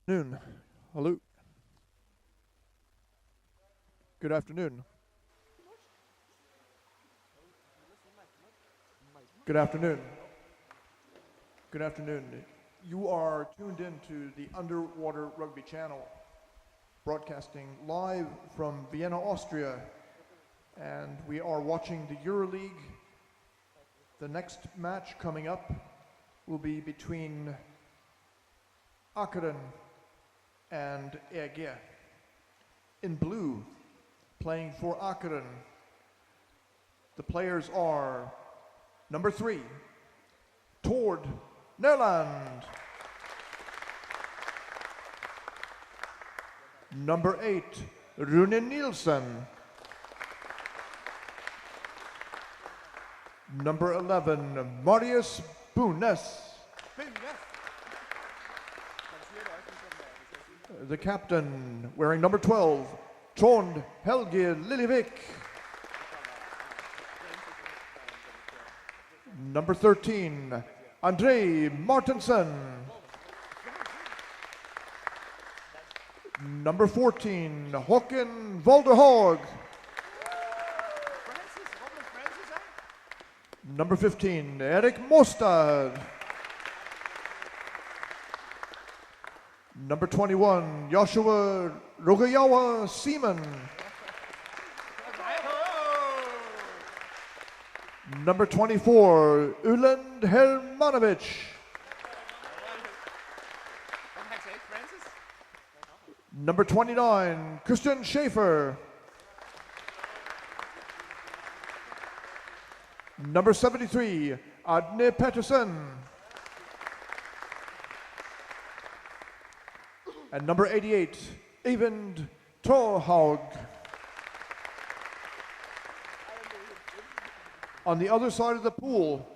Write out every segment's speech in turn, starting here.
Noon. Hello. Good afternoon. Good afternoon. Good afternoon. You are tuned in to the Underwater Rugby channel, broadcasting live from Vienna, Austria, and we are watching the Euroleague. The next match coming up will be between Akkaren and Ege. In blue, playing for Akkaren, the players are number 3, Tord Nerland. Number 8, Rune Nielsen. Number 11, Marius Bunes. The captain, wearing number 12, Trond Helge Lillevik. Number 13, André Martensen. Number 14, Håken Volderhaug. Number 15, Erik Mostad. Number 21, Joshua Rogayawa Seaman. Number 24, Uland Hermanovic. Number 29, Christian Schaefer. Number 73, Adne Pettersen. And number 88, Eyvind Torhaug. On the other side of the pool,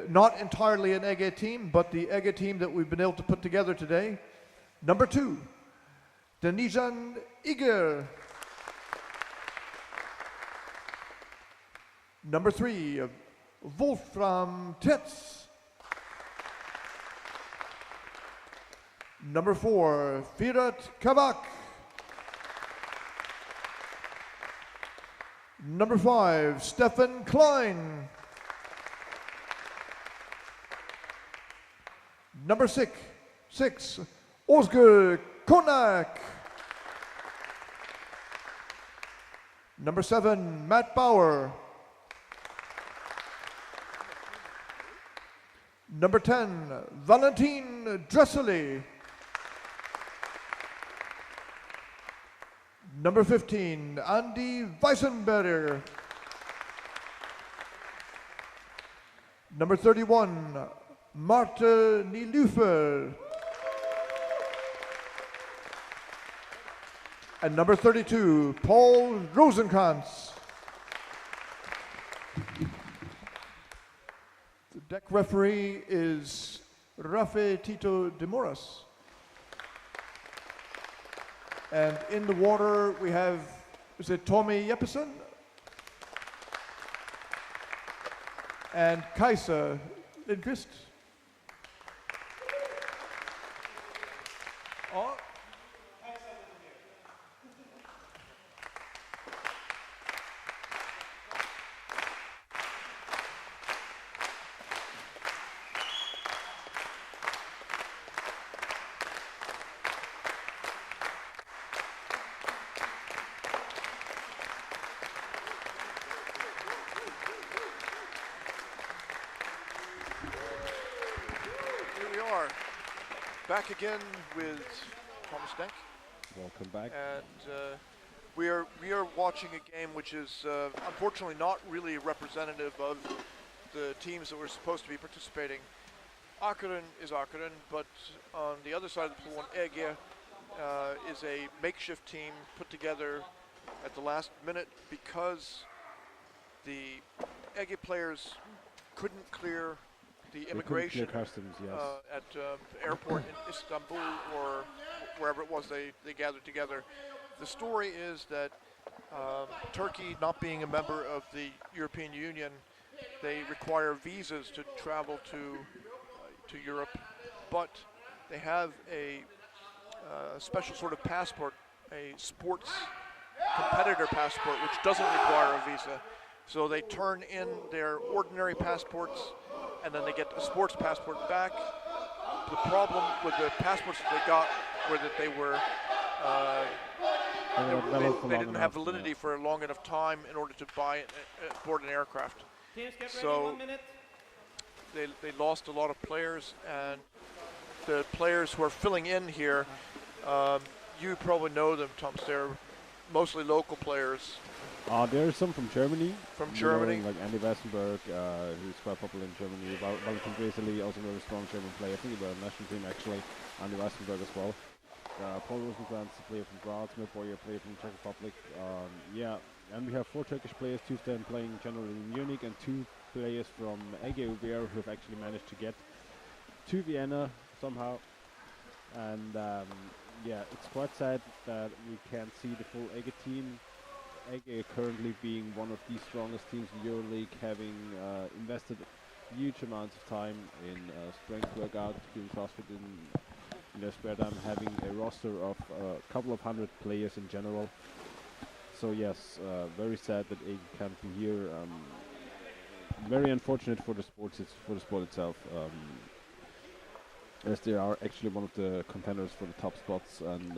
not entirely an Ege team, but the Ege team that we've been able to put together today. Number 2, Denijan Iger. Number 3, Wolfram Tetz. Number 4, Firat Kavak. Number 5, Stefan Klein. Number 6, Oscar Konak. Number 7, Matt Bauer. Number 10, Valentin Dressely. Number 15, Andy Weissenberger. Number 31, Marta Nilufer. And number 32, Paul Rosenkrantz. The deck referee is Rafe Tito de Moras. And in the water we have, is it Tommy Jeppesen? And Kajsa Lindqvist. Oh. Back again with Thomas Denk. Welcome back. And we are watching a game which is unfortunately not really representative of the teams that were supposed to be participating. Akkaren is Akkaren, but on the other side of the pool, Ege is a makeshift team put together at the last minute because the Ege players couldn't clear the immigration customs, yes. at the airport in Istanbul or wherever it was they gathered together. The story is that Turkey, not being a member of the European Union, they require visas to travel to Europe, but they have a special sort of passport, a sports competitor passport, which doesn't require a visa. So they turn in their ordinary passports, and then they get a sports passport back. The problem with the passports that they got were that they were they didn't have validity for a long enough time in order to buy board an aircraft. So they lost a lot of players, and the players who are filling in here, you probably know them, Thomas. They're mostly local players. There are some from Germany. From Germany, like Andy Westenberg, who's quite popular in Germany. Valentin Vesely, also a very strong German player. I think he was a national team actually. Andy Westenberg as well. Paul Rosenkrantz, a player from Graz, Milboy, a player from the Czech Republic. And we have 4 Turkish players, 2 of them playing generally in Munich, and 2 players from Ege UWR who have actually managed to get to Vienna somehow. And it's quite sad that we can't see the full Ege team. Ege currently being one of the strongest teams in Euroleague, having invested huge amounts of time in strength workout, doing CrossFit in their spare time, having a roster of a couple of hundred players in general. So yes, very sad that Ege can't be here. Very unfortunate for the sport itself, as they are actually one of the contenders for the top spots, and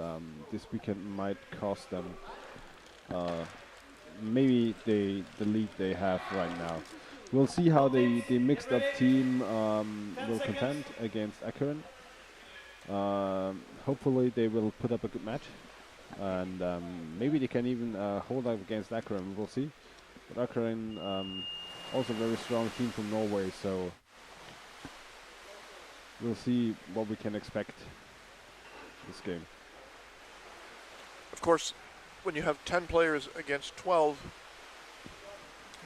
this weekend might cost them maybe the lead they have right now. We'll see how the mixed up team will contend against Akkaren. Hopefully they will put up a good match, and maybe they can even hold up against Akkaren. We'll see. But Akkaren, also a very strong team from Norway, so we'll see what we can expect this game. of course, when you have 10 players against 12,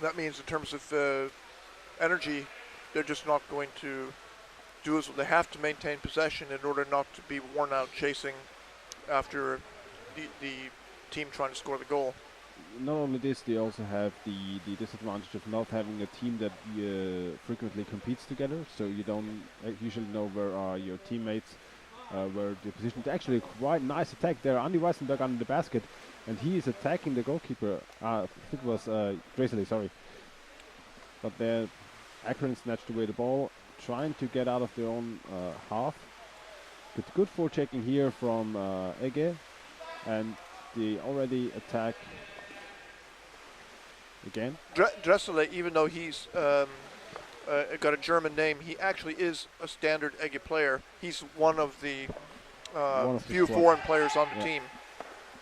that means in terms of energy, they're just not going to do as they have to maintain possession in order not to be worn out chasing after the team trying to score the goal. Not only this, they also have the disadvantage of not having a team that frequently competes together, so you don't usually know where are your teammates, where the position. It's actually a quite nice attack there. Andy Weissenberg under the basket, and he is attacking the goalkeeper. It was Gracely, sorry. But there, Akkaren snatched away the ball, trying to get out of their own half. Good forechecking here from Ege, and they already attack again. Dressele, even though he's got a German name, he actually is a standard Ege player. He's one of the few foreign players on the team.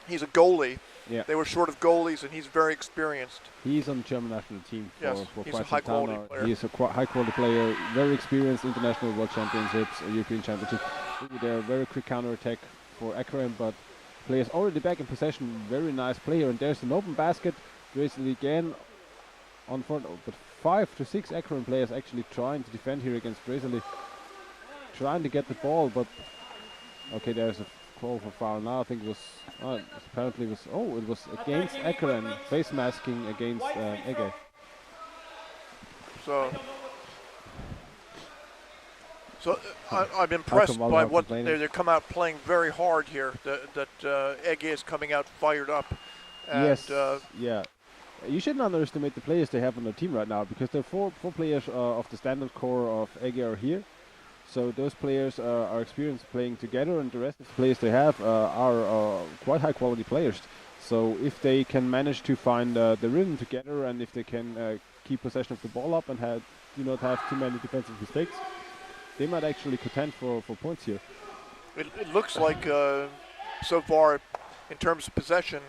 He's a goalie. Yeah. They were short of goalies, and he's very experienced. He's on the German national team for he's quite a high-quality some time now. player. He's a high-quality player, very experienced international world championships, European championships. They're a very quick counter-attack for Akkaren, but players already back in possession. Very nice player, and there's an open basket. Gracely again on front, but 5 to 6 Akkaren players actually trying to defend here against Gracely. Trying to get the ball, but okay, there's a call for foul now. I think it was it was against Akkaren, face masking against Ege. So I'm impressed by what they come out playing very hard here. That Ege is coming out fired up. And yes, yeah. You shouldn't underestimate the players they have on their team right now, because there are four players of the standard core of Ege are here. So those players are experienced playing together, and the rest of the players they have are quite high quality players. So if they can manage to find the rhythm together, and if they can keep possession of the ball up and do not have too many defensive mistakes, they might actually contend for points here. It looks like so far, in terms of possession,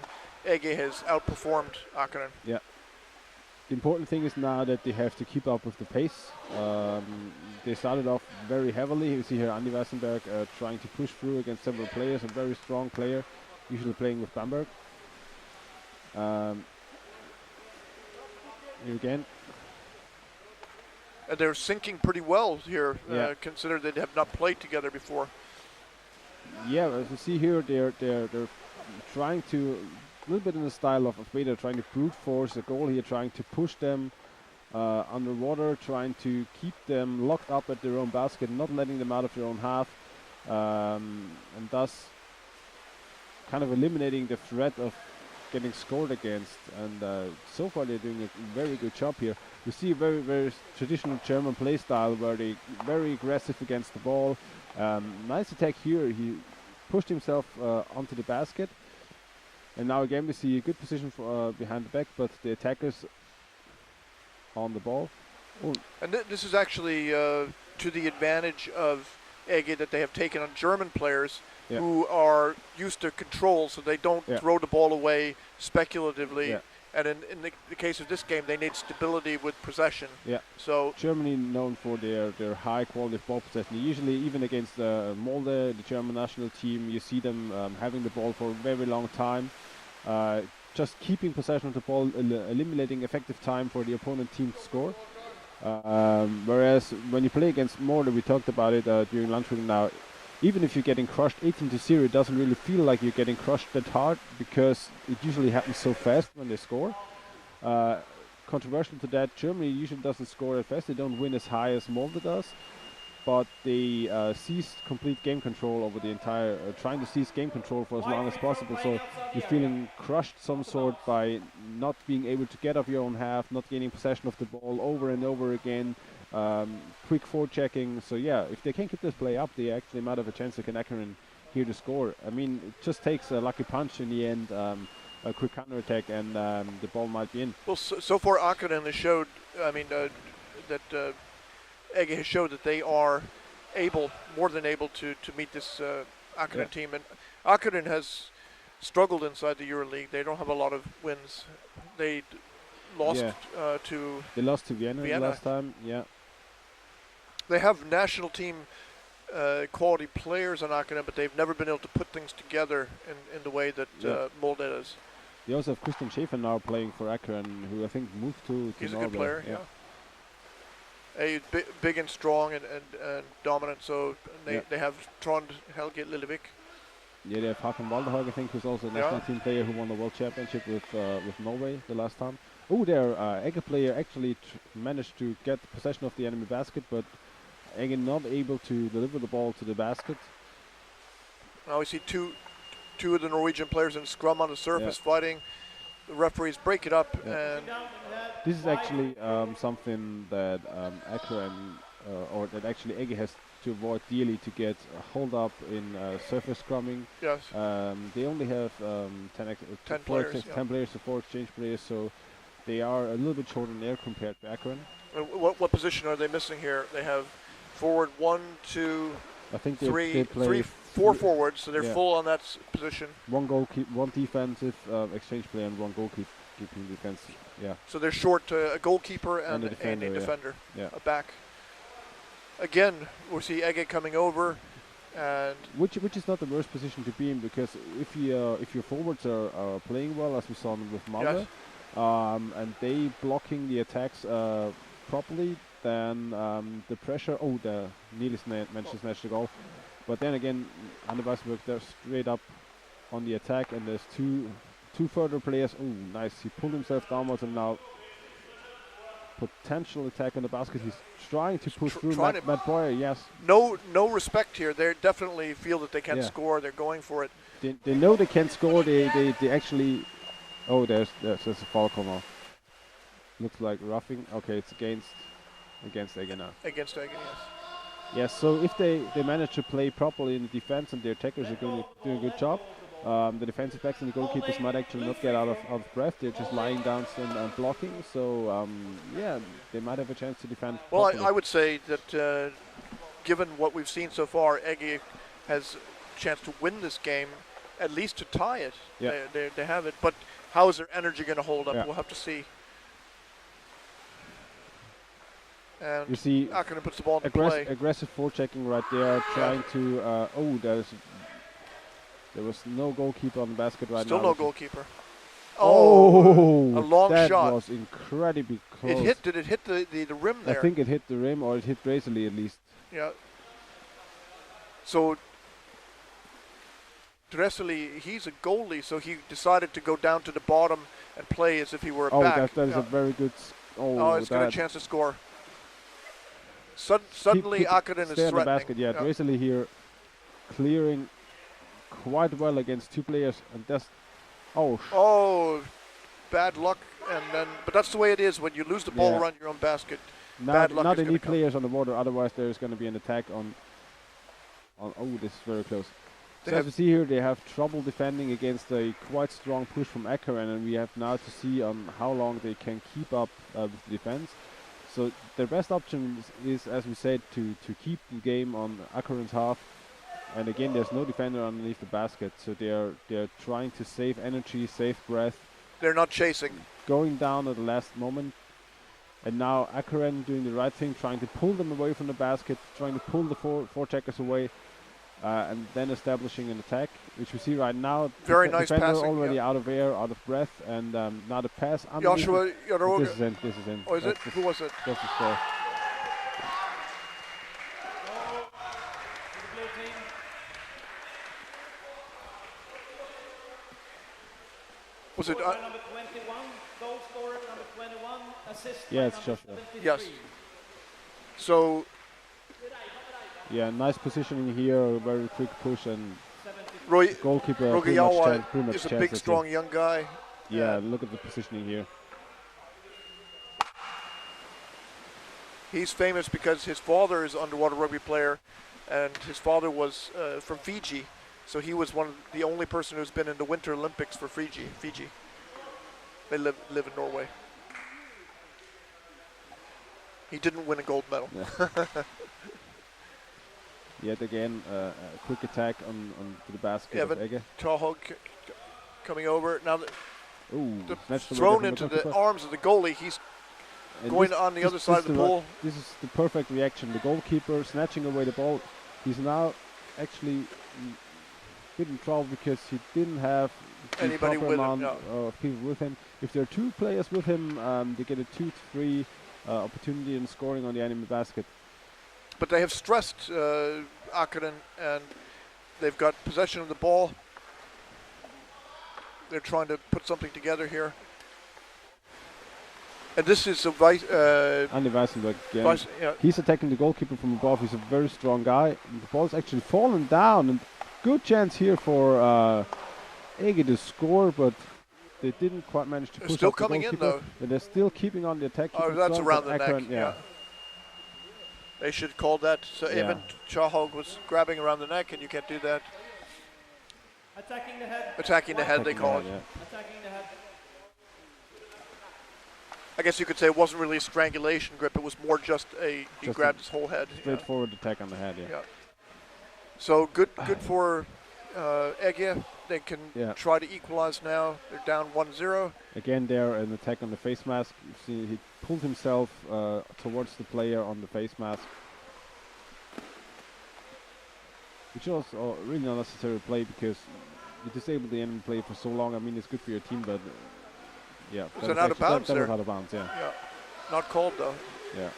Ege has outperformed Akkaren. Yeah. The important thing is now that they have to keep up with the pace. They started off very heavily. You see here Andy Weissenberg trying to push through against several players, a very strong player, usually playing with Bamberg. Here again. They're syncing pretty well here, considering they have not played together before. Yeah, as you see here, they're trying to, a little bit in the style of Vader, trying to brute force a goal here, trying to push them underwater, trying to keep them locked up at their own basket, not letting them out of their own half. and thus kind of eliminating the threat of getting scored against. And so far they're doing a very good job here. You see a very, very traditional German play style where they very aggressive against the ball. Nice attack here. He pushed himself onto the basket. And now again we see a good position for, behind the back, but the attackers on the ball. Oh. And this is actually to the advantage of Ege, that they have taken on German players who are used to control, so they don't throw the ball away speculatively. And in the case of this game, they need stability with possession. So Germany known for their high quality ball possession. Usually, even against Molde, the German national team, you see them having the ball for a very long time, just keeping possession of the ball, eliminating effective time for the opponent team to score. Whereas when you play against Molde, we talked about it during lunch break now. Even if you're getting crushed 18-0, it doesn't really feel like you're getting crushed that hard, because it usually happens so fast when they score. Controversial to that, Germany usually doesn't score that fast. They don't win as high as Molde does, but they seize complete game control over the entire, trying to seize game control for as long as possible. So you're feeling crushed some sort by not being able to get off your own half, not gaining possession of the ball over and over again. Quick forechecking. So yeah, if they can keep this play up, they actually might have a chance against Akkaren here to score. I mean, it just takes a lucky punch in the end, a quick counter attack, and the ball might be in. Well, so far Akkaren has showed, I mean, that Ege has showed that they are able, more than able, to meet this Akkaren team. And Akkaren has struggled inside the Euroleague. They don't have a lot of wins. They lost to... They lost to Vienna last time, They have national team quality players on Akkaren, but they've never been able to put things together in the way that Molde does. They also have Christian Schäfer now playing for Akkaren, who I think moved to He's Norway. A good player, big and strong and dominant, so they have Trond Helge Lillevik. Yeah, they have Hakan Walderhaug, I think, who's also a national team player who won the World Championship with Norway the last time. Oh, their Ege player actually managed to get possession of the enemy basket, but Ege not able to deliver the ball to the basket. Now we see two of the Norwegian players in scrum on the surface fighting. The referees break it up, and this is actually something that Akkaren, or that actually Ege has to avoid dearly, to get a hold up in surface scrumming. Yes. They only have 10 players to 4 exchange players, so they are a little bit short in air compared to Akkaren. What position are they missing here? They have forward 1, 2, I think 3, 4 forwards, so they're full on that position. One defensive exchange player and one goalkeeping defense. Yeah. So they're short a goalkeeper and a defender, a back. Again, we see Ege coming over, and which is not the worst position to be in, because if your forwards are playing well, as we saw with Malmö, and they blocking the attacks properly, then the pressure. Oh, the Niels mentioned snatch the goal, but then again, Anne Weisberg, they're straight up on the attack, and there's two further players. Oh, nice! He pulled himself downwards, and now potential attack on the basket. He's trying to push through Matt Boyer. Yes. No respect here. They definitely feel that they can score. They're going for it. They know they can score. They actually. Oh, there's a foul call now. Looks like roughing. Okay, it's against Ege now. Against Ege, yes. Yes. So if they manage to play properly in the defense, and their attackers are doing a good job, the defensive backs and the goalkeepers might actually not get out of breath. They're just lying down and blocking. So they might have a chance to defend. Well, I would say that given what we've seen so far, Ege has a chance to win this game, at least to tie it. Yeah. They have it, but how is their energy going to hold up? Yeah. We'll have to see. And you see Akkaren puts the ball in play. Aggressive forechecking right there, trying to. There was no goalkeeper on the basket right now. Still no goalkeeper. Oh, a long shot. That was incredibly close. Did it hit the rim there? I think it hit the rim, or it hit Razorly at least. Yeah. So Dressely, he's a goalie, so he decided to go down to the bottom and play as if he were a back. That is a very good. He's got a chance to score. Suddenly, Akkaren is threatening. On the basket, Dressely here. clearing quite well against 2 players, and that's Oh, bad luck, but that's the way it is when you lose the ball Yeah. around your own basket. not, bad luck not is any gonna come. players on the border. Otherwise, there's going to be an attack on. This is very close. They So as have- you see here, they have trouble defending against a quite strong push from Akkaren, and we have now to see on how long they can keep up with the defense. So their best option is, as we said, to keep the game on Akkaren's half. And again, there's no defender underneath the basket, so they're trying to save energy, save breath, They're not chasing. going down at the last moment. And now Akkaren doing the right thing, trying to pull them away from the basket, trying to pull the four checkers away, and then establishing an attack, which we see right now. Very nice defender passing, already yeah. out of air, out of breath, and now the pass underneath. Joshua Jodoroga. This is in. Oh, is it? That's the- Who was it? That's the score. Was it? Number 21, goal scorer, number 21, assist. Yeah, by it's number Joshua. 73. Yes. So Yeah, nice positioning here, a very quick push, and Roy goalkeeper pretty much Rogayawa is a big, chanceless strong young guy. here. Yeah, look at the positioning here. He's famous because his father is an underwater rugby player, and his father was from Fiji, so he was the only person who's been in the Winter Olympics for Fiji. They live in Norway. He didn't win a gold medal. Yeah. Yet again, a quick attack on to the basket Evan of Ege. Tahog coming over now. Ooh, snatched away Thrown from into the goalkeeper. arms of the goalie. He's And going this- on the this- other side of this the is pool. This is the perfect reaction. The goalkeeper snatching away the ball. He's now actually bit in trouble because he didn't have the Anybody proper with him, amount yeah. of people with him. If there are 2 players with him, they get a 2-3 opportunity in scoring on the enemy basket. But they have stressed Akkaren, and they've got possession of the ball. They're trying to put something together here. And this is a Andy Weissenberg again. yeah, He's attacking the goalkeeper from above. He's a very strong guy. And the ball's actually fallen down. And good chance here for Ege to score, but they didn't quite manage to They're push still up the coming in, goalkeeper. though. But they're still keeping on the attack. Oh, keeping that's strong, around but the neck. Akkaren, Yeah. They should call that. So Yeah. Evan Chahog was grabbing around the neck, and you can't do that. Attacking the head. Attacking the head, they Attacking call the it. head, yeah. Attacking the head. I guess you could say it wasn't really a strangulation grip. It was more just he Just grabbed a his whole head. Yeah. Straightforward attack on the head, yeah. Yeah. So good for Ege. They can Yeah. try to equalize now. They're down 1-0. Again, there an attack on the face mask. You see, he pulled himself towards the player on the face mask, which was really not necessary play because you disable the enemy play for so long. I mean, it's good for your team, but yeah, Was that it out of actually- bounds that was there? out of bounds, yeah, Yeah. Not called though. yeah.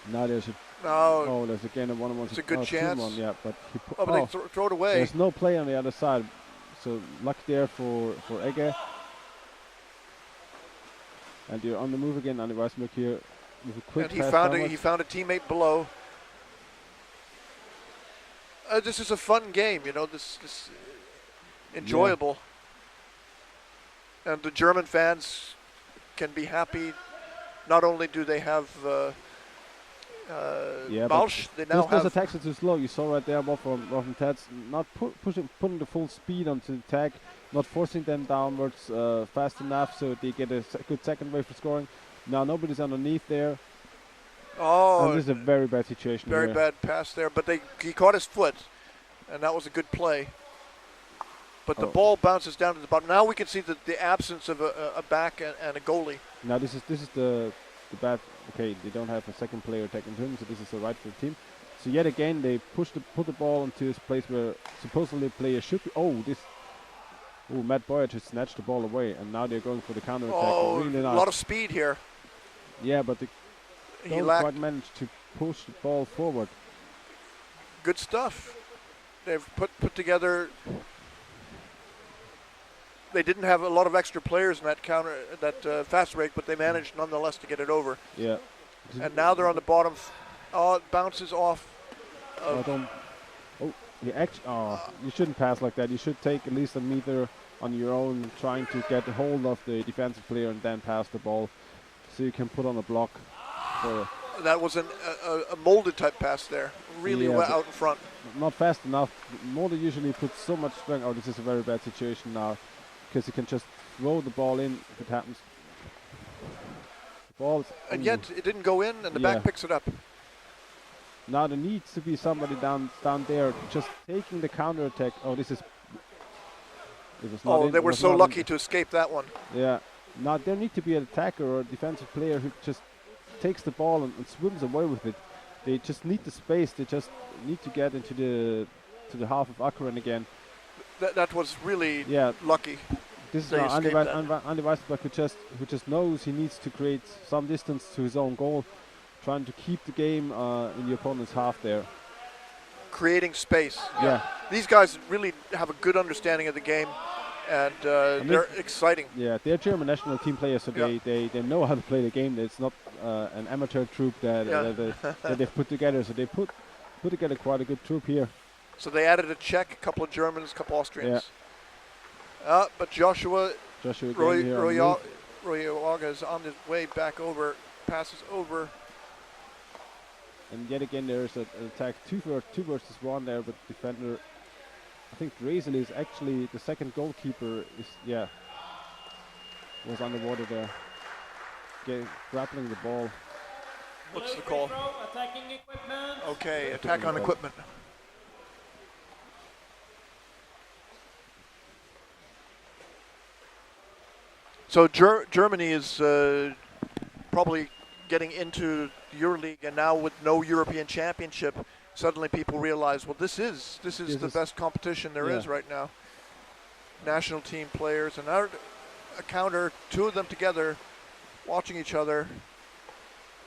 Now there's a No. there's again a 1-on-1. It's a good 2-1, chance. yeah, but he Oh, but they throw it away. there's no play on the other side, so luck there for Ege. And you're on the move again, Andy Weissenberg here with a quick And he pass found downwards. he found a teammate below. This is a fun game, you know. This enjoyable. And the German fans can be happy. Not only do they have Yeah, but Malsch, they now Those have. attacks are too slow. You saw right there, from Ted's not putting the full speed onto the attack, not forcing them downwards fast enough so they get a good second wave for scoring. Now nobody's underneath there. Oh, And this is a very bad situation very here. bad pass there, but he caught his foot, and that was a good play. But the Oh. ball bounces down to the bottom. Now we can see the absence of a back and a goalie. Now this is the bad. Okay, they don't have a second player attacking him, so this is the right for the team. So yet again, they put the ball into this place where supposedly the player should be. Matt Boyer just snatched the ball away, and now they're going for the counter attack. Oh, Really a nice. lot of speed here. Yeah, but they He don't lacked quite manage to push the ball forward. good stuff. They've put together. They didn't have a lot of extra players in that fast break, but they managed nonetheless to get it over. Yeah. And now they're on the bottom. Oh, it bounces off. Oh, You shouldn't pass like that. You should take at least a meter on your own, trying to get a hold of the defensive player and then pass the ball, so you can put on a block. That was a molded type pass there, really Yeah, well out in front. Not fast enough. Mulder usually puts so much strength. Oh, this is a very bad situation now, because he can just throw the ball in if it happens. The ball's And yet it didn't go in, and the back picks it up. Now there needs to be somebody down there just taking the counter attack. Oh, this is. It was not they were so lucky to escape that one. Yeah. Now there need to be an attacker or a defensive player who just takes the ball and swims away with it. They just need the space. They just need to get into the half of Akkaren again. That was really lucky. This is Andy Weissenbach who just knows he needs to create some distance to his own goal, trying to keep the game in the opponent's half there. Creating space. Yeah. These guys really have a good understanding of the game, and they're exciting. Yeah, they're German national team players, so they know how to play the game. It's not an amateur troop that they've put together. So they put together quite a good troop here. So they added a Czech, a couple of Germans, a couple Austrians. Yeah. But Joshua Royaga is on his way back over, passes over. And yet again, there's an attack 2 versus 1 there, but defender, I think Draisley is actually the second goalkeeper. Was underwater there, grappling the ball. What's the call? Attacking equipment. Okay, attack on equipment. So Germany is probably getting into the Euroleague, and now with no European Championship, suddenly people realize, well, this is the best competition there is right now. National team players, and now a counter, 2 of them together, watching each other,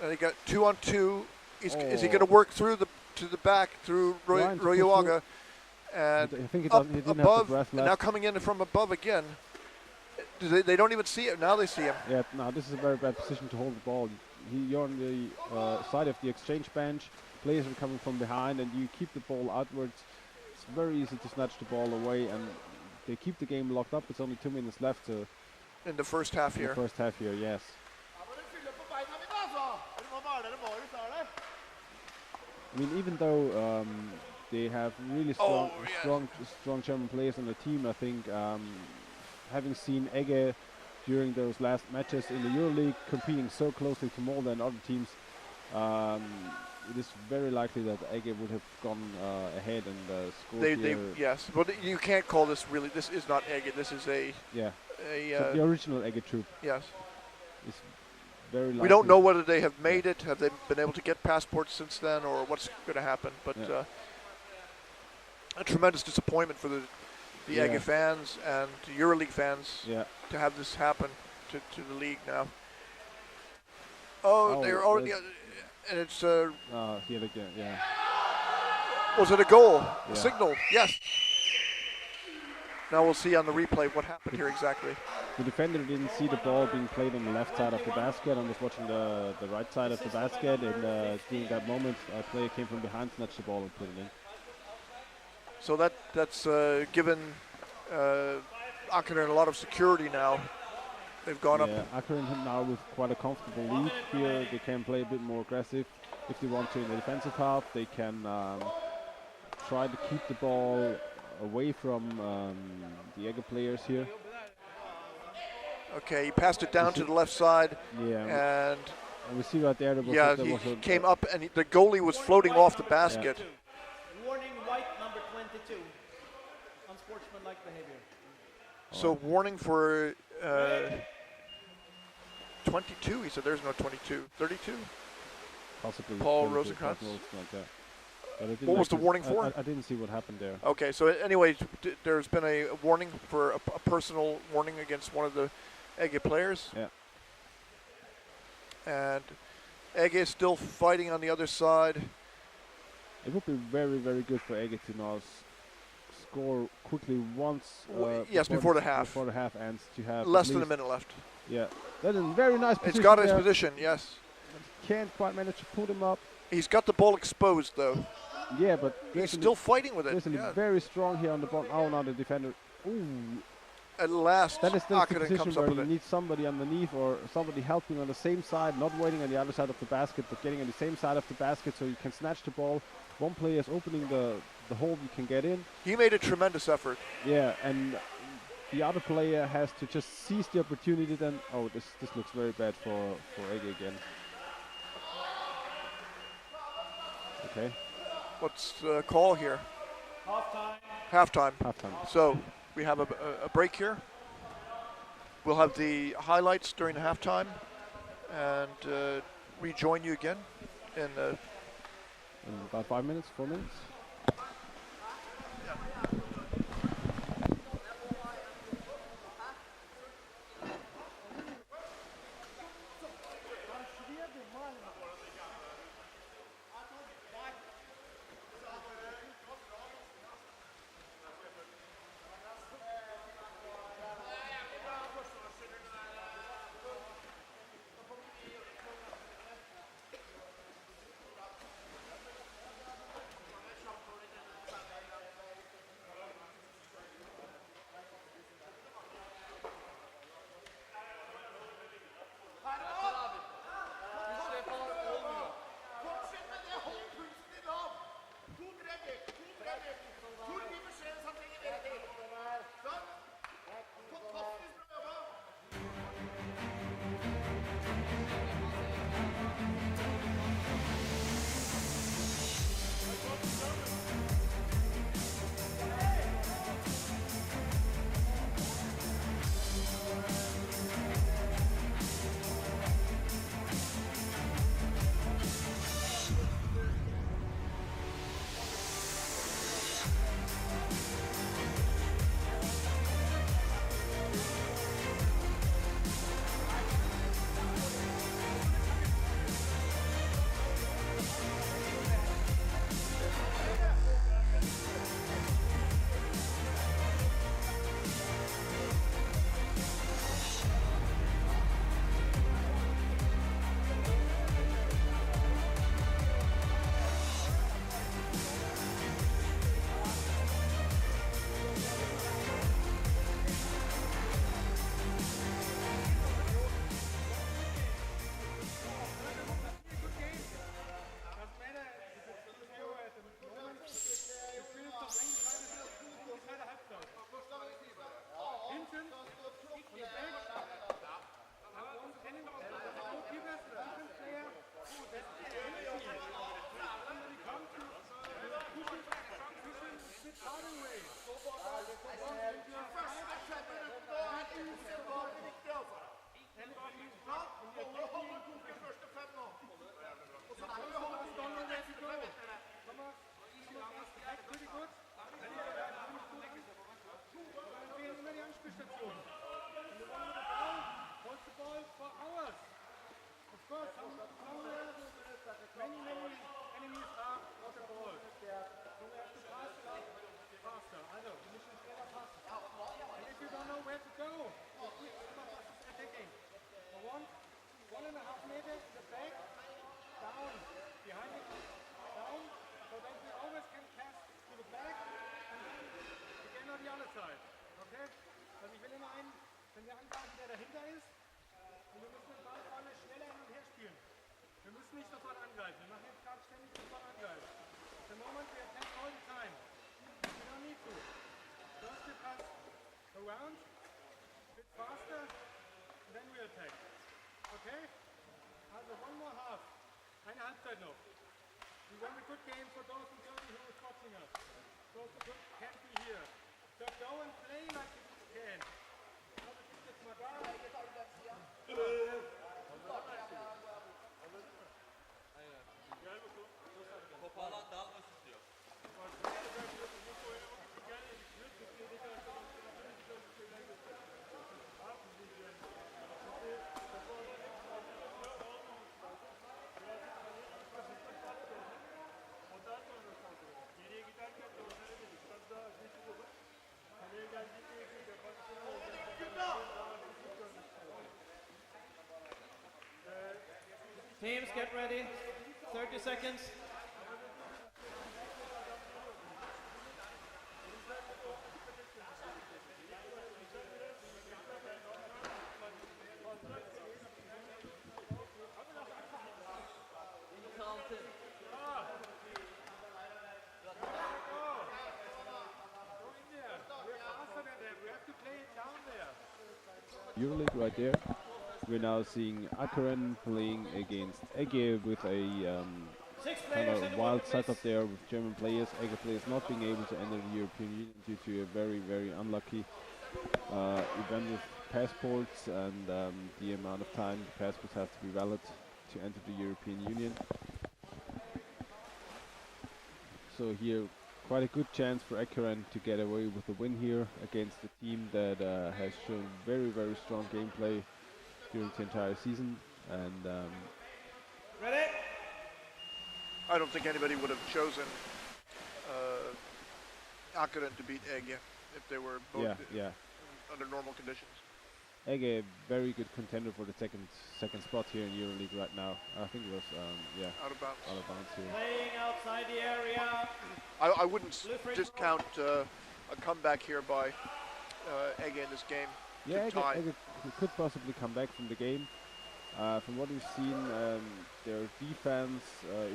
and they got 2-on-2. Is he going to work through to the back through Royaga, and I think up he didn't above, have the breath and left. now coming in from above again. They don't even see it. Now they see him. Yeah, no, this is a very bad position to hold the ball. You're on the side of the exchange bench. Players are coming from behind, and you keep the ball outwards. It's very easy to snatch the ball away, and they keep the game locked up. It's only 2 minutes left in the first half here. Yes. I mean, even though they have really strong German players on the team, I think having seen Ege during those last matches in the Euroleague competing so closely to Molde and other teams, it is very likely that Ege would have gone ahead and scored Yes, but you can't call this really. This is not Ege. This is so the original Ege troop. Yes. Is very likely. We don't know whether they have made it. Have they been able to get passports since then, or what's going to happen? But a tremendous disappointment for the Ege fans and Euroleague fans to have this happen to the league now. They're already, and it's here again, was it a goal? A signal? Yes. Now we'll see on the replay what happened here exactly. The defender didn't see the ball being played on the left side of the basket and was watching the right side of the basket, and during that moment a player came from behind, snatched the ball and put it in. So that's given Akkaren a lot of security now. They've gone up. Akkaren now with quite a comfortable lead here. They can play a bit more aggressive if they want to in the defensive half. They can try to keep the ball away from the Ege players here. Okay, he passed it down to the left side. And we see right there. He came up, and the goalie was floating off the basket. Warning, white number 22. Unsportsmanlike behavior. So warning for 22. He said there's no 22. 32? Possibly. Paul Rosenkrantz. What was the warning for? I didn't see what happened there. Okay, so anyway, there's been a warning for a personal warning against one of the Ege players. Yeah. And Ege is still fighting on the other side. It would be very, very good for Ege to now score quickly once. Before the half. Before the half ends, to have less than a minute left. Yeah, that is a very nice position. It's got his position, yes. Can't quite manage to put him up. He's got the ball exposed though. Yeah, but He's still fighting with it. Grizzly Yeah. very strong here on the ball. Oh, now the defender. Ooh. At last, That is the Akkaren position comes where up with you it. need somebody underneath or somebody helping on the same side, not waiting on the other side of the basket, but getting on the same side of the basket so you can snatch the ball. One player is opening the hole you can get in. He made a tremendous effort. Yeah, and the other player has to just seize the opportunity then. Oh, this looks very bad for Ege again. Okay. What's the call here? Halftime. Halftime. Halftime. So we have a break here. We'll have the highlights during the halftime and rejoin you again in In about 5 minutes, 4 minutes. Teams, get ready. 30 seconds. Euroleague right there. We're now seeing Akkaren playing against Ege with a Six kind players in of the water, wild please. setup there with German players. Ege players not being able to enter the European Union due to a very, very unlucky event with passports and the amount of time the passports have to be valid to enter the European Union. So here, quite a good chance for Akkaren to get away with the win here against a team that has shown very, very strong gameplay during the entire season. And Ready? I don't think anybody would have chosen Akkaren to beat Ege if they were both under normal conditions. Ege, very good contender for the second spot here in Euroleague right now. I think it was Out of bounds. out of bounds here. Playing outside the area. I wouldn't discount a comeback here by Ege in this game. Yeah, to tie. Ege could possibly come back from the game. From what we've seen, their defense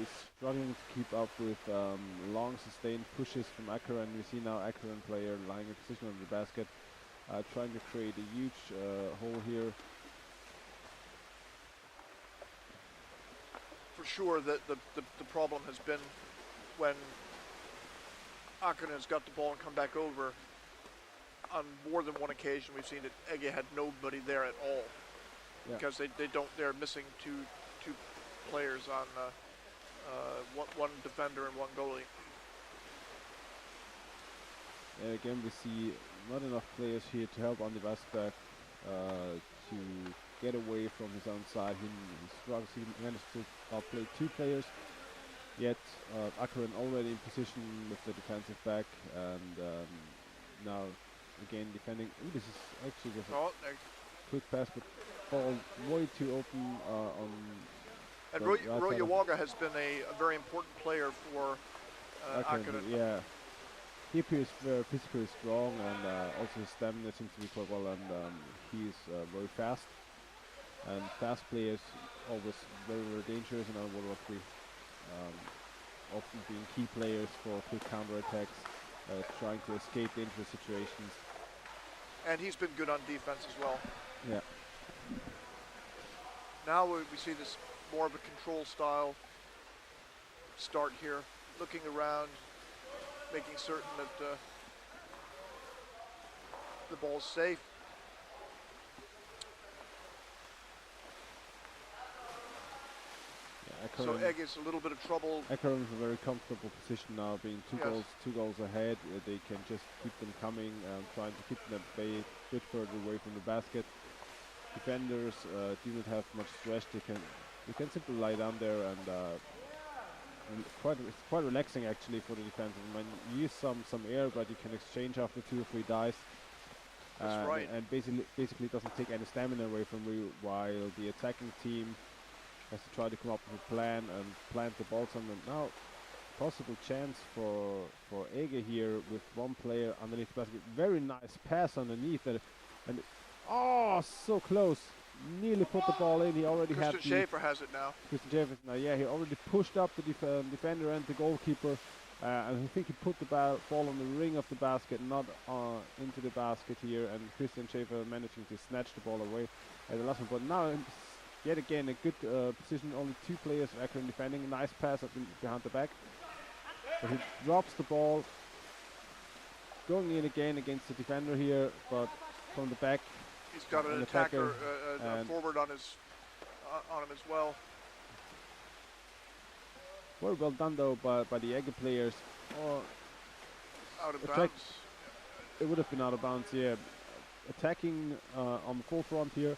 is struggling to keep up with long sustained pushes from Akkaren. We see now Akkaren player lying in position on the basket, trying to create a huge hole here. For sure, the problem has been when Akkaren has got the ball and come back over. On more than one occasion, we've seen that Ege had nobody there at all. Yeah. Because they're missing two players on one defender and one goalie. And again, we see not enough players here to help on the basket to get away from his own side. He struggles. He managed to outplay two players. Yet Akkaren already in position with the defensive back, and now again defending. Ooh, this is actually just a quick pass, but ball way too open on. And the Roy right side of- Yawaga has been a very important player for Akkaren. Yeah, he appears very physically strong, and also his stamina seems to be quite well, and he's very fast. And fast players always very, very dangerous in our World Rugby. Often being key players for quick counter-attacks, trying to escape dangerous situations. And he's been good on defense as well. Yeah. Now we see this more of a control style start here, looking around, making certain that the ball's safe. So Ege's a little bit of trouble. Akkaren is a very comfortable position now, being two goals ahead. They can just keep them coming, trying to keep them a bit further away from the basket. Defenders do not have much stress. They can simply lie down there, and it's quite relaxing actually for the defense. I mean, you use some air, but you can exchange after 2 or 3 dives. That's right. And basically doesn't take any stamina away from you, while the attacking team has to try to come up with a plan and plant the ball somewhere. Now, possible chance for Ege here with one player underneath the basket. Very nice pass underneath it, and so close. Nearly put the ball in. He already had Christian Schaefer has it now. Christian Schaefer now. Yeah, he already pushed up the defender and the goalkeeper, and I think he put the ball on the ring of the basket, not into the basket here. And Christian Schaefer managing to snatch the ball away at the last one. But now, yet again, a good position. Only 2 players actually defending. Nice pass up behind the back. But he drops the ball. Going in again against the defender here, but from the back. He's got an attacker forward on him as well. Very well done though by the Ege players. Out of bounds. It would have been out of bounds, yeah. Attacking on the full front here,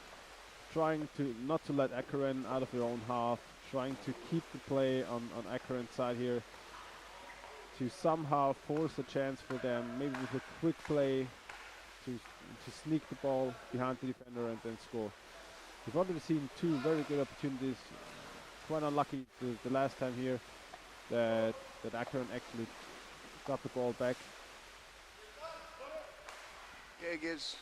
trying to not to let Akkaren out of their own half, trying to keep the play on Akkaren's side here, to somehow force a chance for them, maybe with a quick play to sneak the ball behind the defender and then score. We've already seen 2 very good opportunities. Quite unlucky the last time here that Akkaren actually got the ball back. Ege is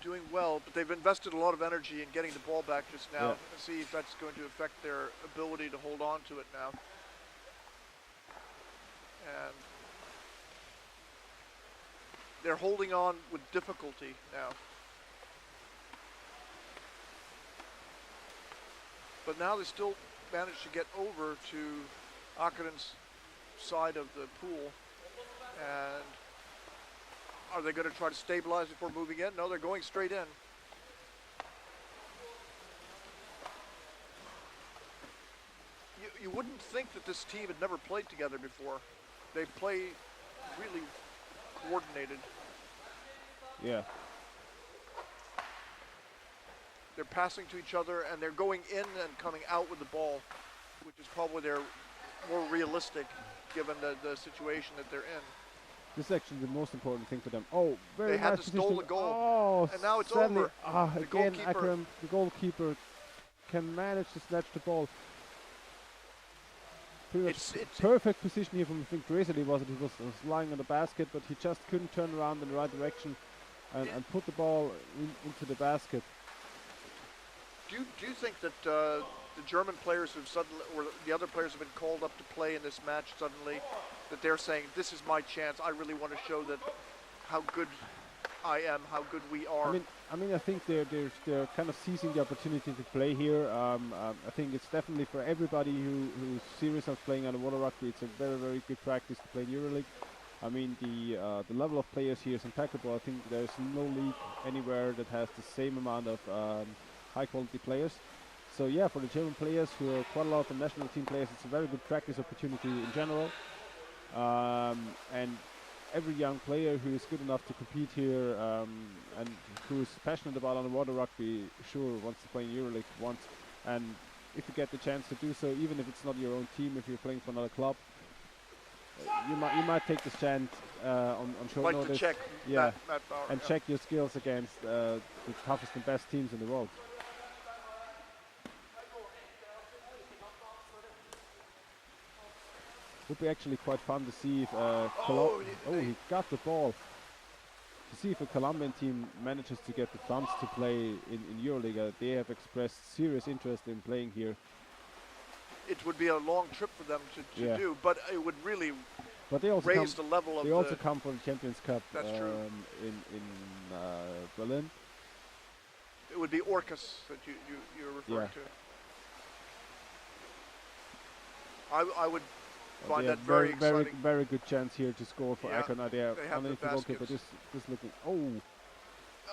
doing well, but they've invested a lot of energy in getting the ball back just now. Let's see if that's going to affect their ability to hold on to it now. And they're holding on with difficulty now. But now they still managed to get over to Akkaren's side of the pool. And are they going to try to stabilize before moving in? No, they're going straight in. You wouldn't think that this team had never played together before. They play really coordinated. Yeah. They're passing to each other and they're going in and coming out with the ball, which is probably their more realistic given the situation that they're in. This is actually the most important thing for them. Oh, very They had nice to stole position. the goal. Oh, And now it's sadly, over. The again, goalkeeper- Akkaren, the goalkeeper, can manage to snatch the ball. Pretty much It's- perfect position here from, I think, Gracely was it. He was lying on the basket, but he just couldn't turn around in the right direction and put the ball into the basket. Do you think that the German players who've suddenly, or the other players who've been called up to play in this match suddenly, that they're saying, this is my chance, I really want to show that how good I am, how good we are? I mean, I think they're kind of seizing the opportunity to play here. I think it's definitely for everybody who's serious of playing underwater rugby. It's a very, very good practice to play in Euroleague. I mean, the level of players here is impeccable. I think there's no league anywhere that has the same amount of high quality players. So yeah, for the German players who are quite a lot of the national team players, it's a very good practice opportunity in general. And every young player who is good enough to compete here and who is passionate about underwater rugby, sure wants to play in Euroleague once. And if you get the chance to do so, even if it's not your own team, if you're playing for another club, you might take this chance on short like notice. to check Yeah, Matt Bauer. and yeah. check your skills against the toughest and best teams in the world. Would be actually quite fun to see if he got the ball. To see if a Colombian team manages to get the chance to play in Euroleague. They have expressed serious interest in playing here. It would be a long trip for them to Yeah. do, but it would really But they also raise come, the level of they the... also come for the Champions Cup That's true. in Berlin. It would be Orcas that you're referring Yeah. to. I would find They that have very exciting. very good chance here to score for Yeah, Akkaren. They they have underneath the the goalkeeper. baskets. This looking. Oh,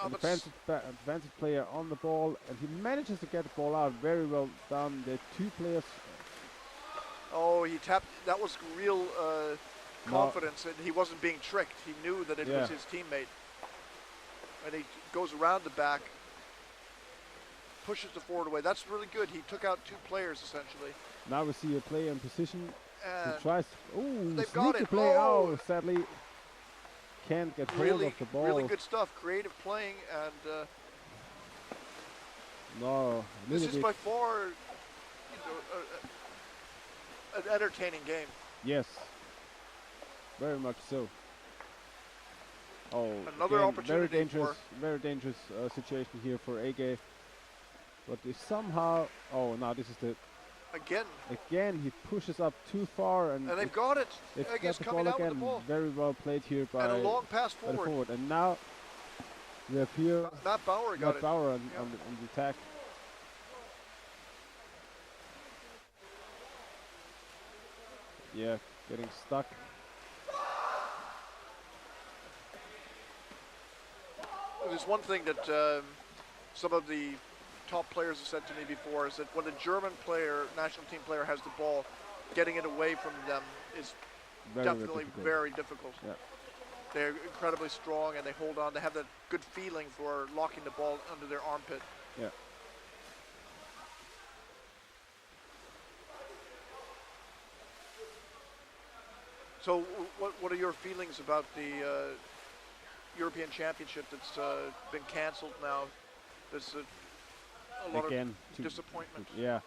A but defensive player on the ball, and he manages to get the ball out. Very well done. The two players. he tapped. That was real confidence, and he wasn't being tricked. He knew that it was his teammate, and he goes around the back, pushes the forward away. That's really good. He took out two players essentially. Now we see a player in position. He And tries. Oh, they've got sneaky it. play. Oh. Oh, sadly, can't get hold really, of the ball. really good stuff. Creative playing, and No, a this little is bit. by far, an entertaining game. Yes, very much so. Oh, Another again, opportunity very dangerous situation here for Ege. But they somehow, oh, now this is the, Again, he pushes up too far and and they've got it. they've Ege's got the coming ball out again. with the ball. Very well played here by, And a long pass by the forward. forward. And now we have here Matt Bauer got Matt it. Bauer on, Yeah. on the attack. Yeah, getting stuck. There's one thing that some of the top players have said to me before is that when a German player, national team player, has the ball, getting it away from them is definitely very difficult. Yeah. They're incredibly strong and they hold on. They have that good feeling for locking the ball under their armpit. Yeah. So what are your feelings about the European Championship that's been cancelled now? There's a lot Again, of disappointment. Yeah.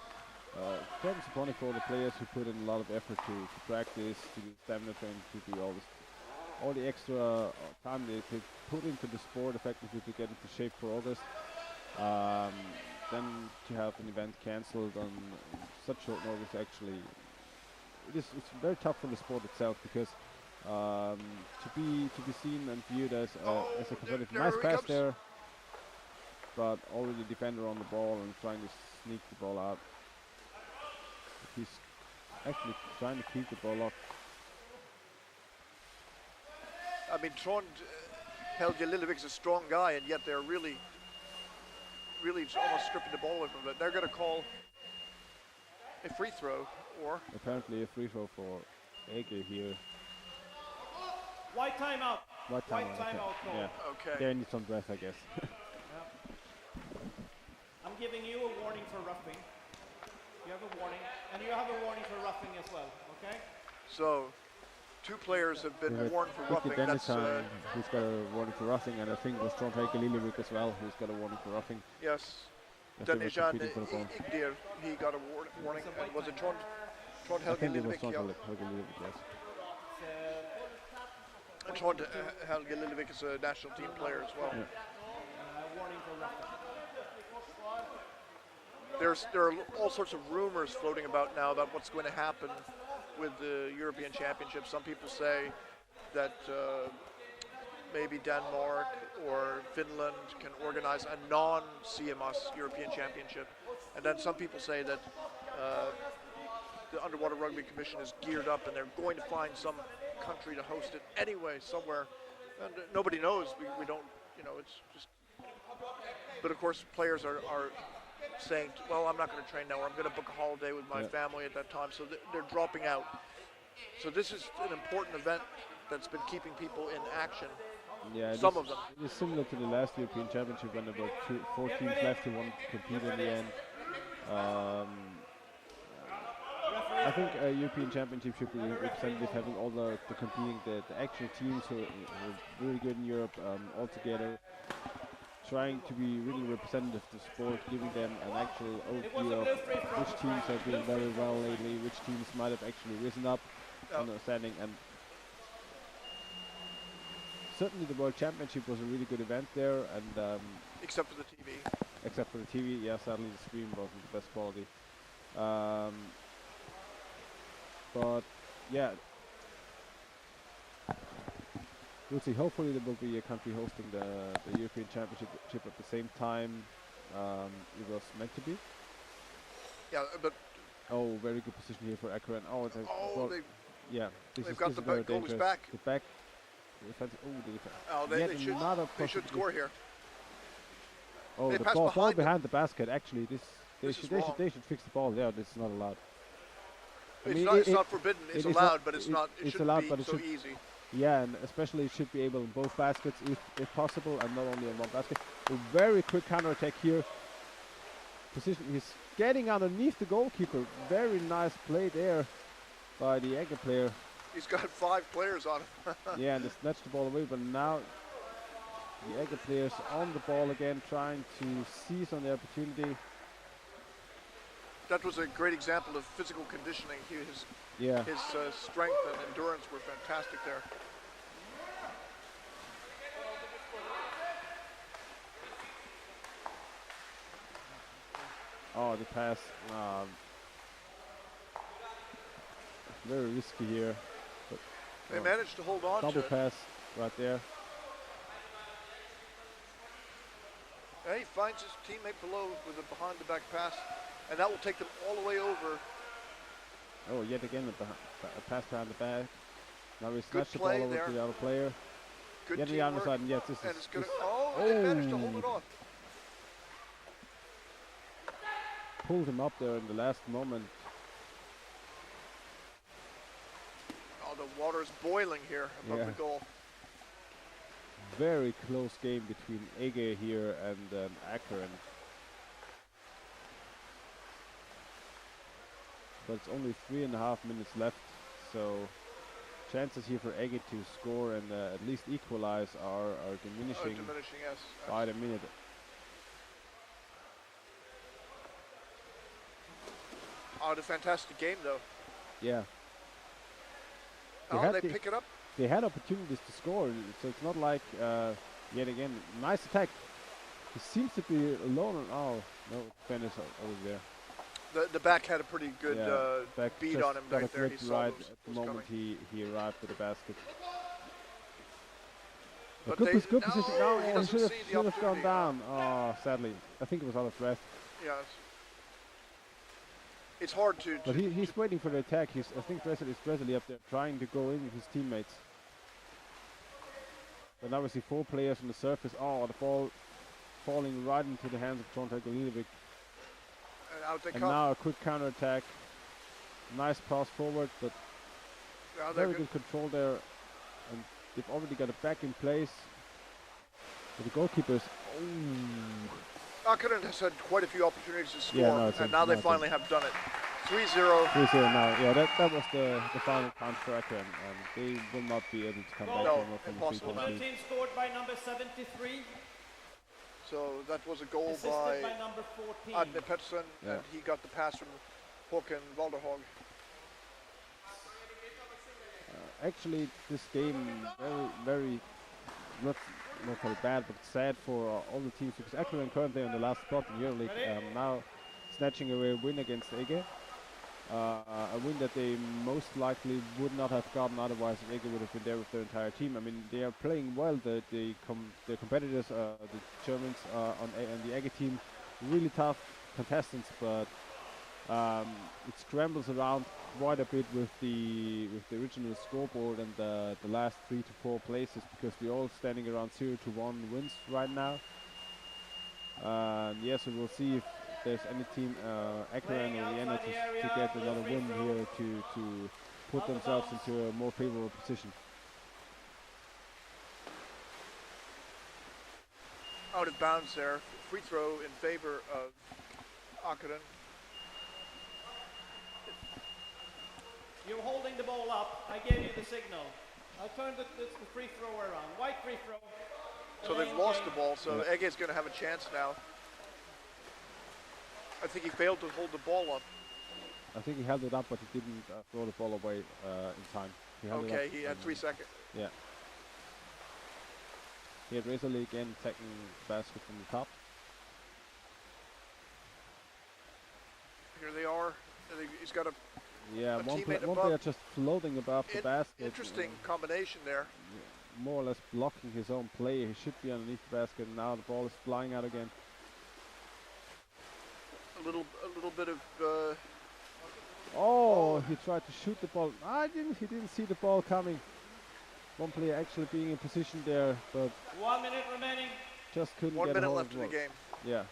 Very disappointing for the players who put in a lot of effort to practice, to do stamina training, to do all the extra time they put into the sport effectively to get into shape for August. Then to have an event cancelled on such short notice, actually, it's very tough for the sport itself because to be seen and viewed as a competitive. there Nice he pass comes. there, but already defender on the ball and trying to sneak the ball out. he's actually trying to keep the ball up. I mean, Trond Helge Lillevik is a strong guy, and yet they're really almost stripping the ball away from it. They're going to call a free throw, or Apparently a free throw for Ege here. White timeout. What White time? timeout call. Yeah. okay. They need some breath, I guess. I'm giving you a warning for roughing. You have a warning, and you have a warning for roughing as well. Okay? So, 2 players have been warned for roughing. That's who's got a warning for roughing, and I think it was Trond Helge Lillevik as well, who's got a warning for roughing. yes. As they were Danijan competing for the ball. Igdir, he got a warning. And was it Trond I Helge think it was Lillevik? Trond Yeah. Helge Lillevik, yes. And Trond Helge Lillevik is a national team player as well. Yeah. Warning for roughing. There are all sorts of rumors floating about now about what's going to happen with the European Championship. Some people say that maybe Denmark or Finland can organize a non-CMS European Championship. And then some people say that the Underwater Rugby Commission is geared up and they're going to find some country to host it anyway, somewhere. And nobody knows. We don't, it's just... But of course, players are saying, well, I'm not going to train now, or I'm going to book a holiday with my family at that time, so they're dropping out. So this is an important event that's been keeping people in action. Yeah, Some of them. It's similar to the last European Championship when there were 4 teams left who wanted to compete in the end. I think a European Championship should be representative, having all the competing, the actual teams who are really good in Europe all together, trying to be really representative of the sport, giving them an actual overview of which teams are doing very well lately, which teams might have actually risen up, understanding. And certainly the World Championship was a really good event there, and Except for the TV. except for the TV, yeah, sadly the stream wasn't the best quality. But yeah, we'll see. Hopefully there will be a country hosting the European Championship at the same time it was meant to be. Yeah, but Oh, very good position here for Akkaren. Oh, it's a yeah. they've got the very goalie's dangerous. back. The back. The defense. Oh, the defense. Oh, they should possibility. score here. Oh, They the passed ball behind them. behind the basket. Actually, they This should is wrong. fix the ball. Yeah, this is not allowed. I It's mean, not, it's not forbidden. It's it is allowed, not- but it's it- not. It it's shouldn't allowed, be but it so should- easy. Yeah, and especially it should be able in both baskets if possible, and not only in one basket. A very quick counter attack here. Position. He's getting underneath the goalkeeper. Very nice play there by the Ege player. He's got 5 players on him. Yeah, and they snatched the ball away, but now the Ege players on the ball again, trying to seize on the opportunity. That was a great example of physical conditioning. His Yeah. strength and endurance were fantastic there. Oh, the pass. Very risky here. But They managed to hold on to double it. pass right there. And he finds his teammate below with a behind-the-back pass, and that will take them all the way over. Oh, yet again a pass behind the back. Now we Good snatched the play ball over there. to the other player. Good Yet the other teamwork. side, and yes, this And is. it's gonna. this- They managed to hold Oh. it off. pulled him up there in the last moment. Oh, the water is boiling here above Yeah. the goal. Very close game between Ege here and Akkaren. But it's only 3.5 minutes left, so chances here for Ege to score and at least equalize are diminishing Diminishing, yes. by the minute. Oh, the fantastic game, though. Yeah. Oh, they pick it up. They had opportunities to score, so it's not like yet again nice attack. He seems to be alone. Oh no, finish over there. The back had a pretty good Back beat just on him got right a there. grip He saw right what was at the moment coming. he arrived with the basket. A But good, they- good position. no, No, he he doesn't should have see the gone opportunity. down. Oh, sadly, I think it was out of breath. Yes. it's hard to. But he's waiting for the attack. I think Dressel up there trying to go in with his teammates. But now we see 4 players on the surface. Oh, the ball falling right into the hands of Trondheim Lillevik. And out they And come. now a quick counter attack. Nice pass forward, but Now they're very good control there. And they've already got it back in place. But the goalkeepers. Oh. Akkaren has had quite a few opportunities to score, Yeah, no, and now they finally have done it. 3-0. 3-0 now. Yeah, that was the final time for Akkaren, and they will not be able to come back No, from impossible. a Blue 3-point lead. team scored by number 73, So that was a goal assisted by by number 14. Adne Pettersson, Yeah. and he got the pass from Håkan Valderhag. Actually, this game very not very bad, but sad for all the teams because Akkaren currently on the last spot in Euroleague, now snatching away a win against Ege. A win that they most likely would not have gotten otherwise if Ege would have been there with their entire team. I mean, they are playing well. The competitors, the Germans on the Ege team, really tough contestants, but it scrambles around quite a bit with the original scoreboard and the last 3 to 4 places because we're all standing around 0 to 1 wins right now. Yes, we will see if there's any team, Akkaren or Vienna, to get another win here to put themselves into a more favorable position. Out of bounds there. Free throw in favor of Akkaren. You're holding the ball up. I gave you the signal. I'll turn the free throw around. White free throw. So they've lost the ball, so Ege is going to have a chance now. I think he failed to hold the ball up. I think he held it up, but he didn't throw the ball away in time. He held it Okay, up he had 3 seconds. Yeah. He had Razorly again taking the basket from the top. Here they are. He's got a Yeah, one teammate player above. just floating above the basket. interesting combination there. More or less blocking his own play. He should be underneath the basket. Now the ball is flying out again. A little bit of Oh, he tried to shoot the ball. He didn't see the ball coming. One player actually being in position there, but 1 minute remaining. just couldn't 1 get minute a hold left of in the game. Yeah.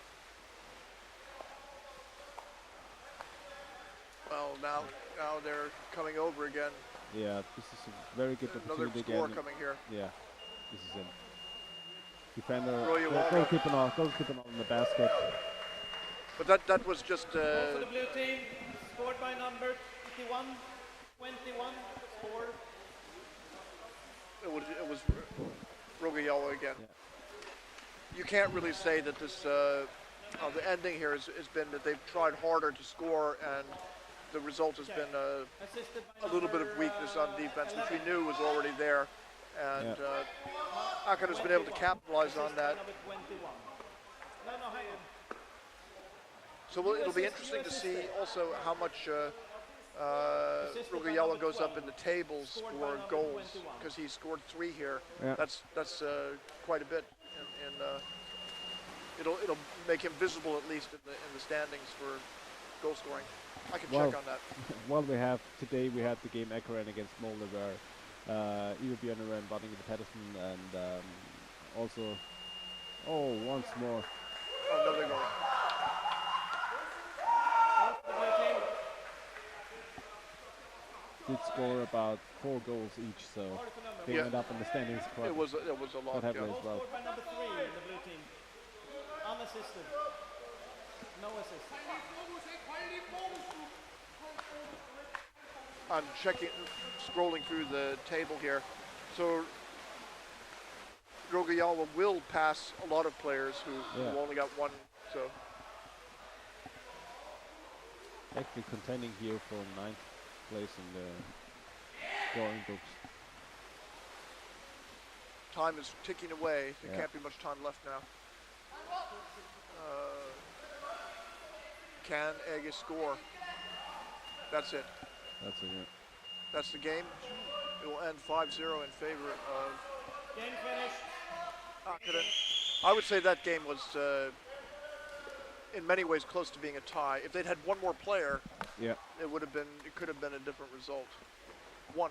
Well, now they're coming over again. Yeah, this is a very good Another opportunity score again. coming here. Yeah, this is it. Defender, Roy Walker. goalkeeper on the basket. But that was just Goal for the blue team. Scored by number 21. Score. it was Rugby again. Yeah. You can't really say that this the ending here has been that they've tried harder to score, and the result has been Assisted by a little bit of weakness on defense, which we knew was already there, and Akkaren has been able to capitalize on that. Number 21. No, hang on. So it'll be interesting to see also how much Rugby goes up in the tables for goals, because he scored 3 here. Yeah. That's quite a bit, and it'll make him visible at least in the standings for goal scoring. I can check on that. Well, we have the game Akkaren against Molde where Ege UWR and Patterson, and also once more. Another goal. Did score about 4 goals each, so they went up in the standings quite It was a lot. heavily Yeah. as well. Scored by number 3 in the blue team. Unassisted. No assist. I'm scrolling through the table here. So Rogayawa will pass a lot of players who only got 1. So Actually contending here for 9th place in the scoring books. time is ticking away. There Yeah. can't be much time left now. Can Ege score? That's it. That's it. Yeah. That's the game. It will end 5-0 in favor of Game finished. Akkaren. I would say that game was in many ways close to being a tie. If they'd had one more player, Yeah. it could have been a different result. One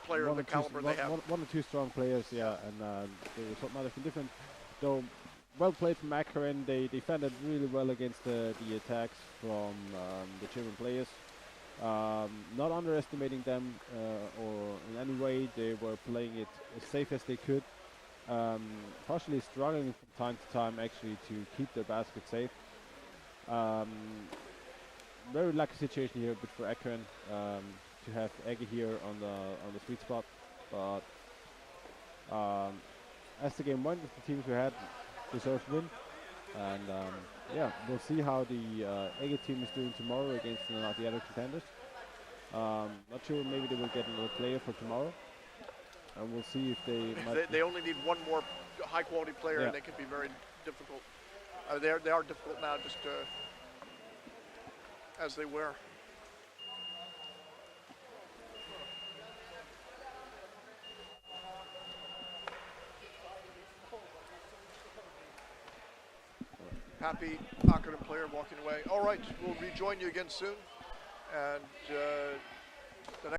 player of the caliber they have. One or two strong players, yeah, and the result might have been different. Though, well played from Akkaren. They defended really well against the attacks from the German players. Not underestimating them or in any way. They were playing it as safe as they could. Partially struggling from time to time actually to keep their basket safe. Very lucky situation here, but for Akkaren to have Ege here on the sweet spot. But as the game went, with the teams we had deserved win, and yeah, we'll see how the Ege team is doing tomorrow against the other contenders. Not sure, maybe they will get another player for tomorrow, and we'll see if they only need one more high-quality player, yeah. and they could be very difficult. They are difficult now, just as they were. Happy Akkaren player walking away. All right, we'll rejoin you again soon, and.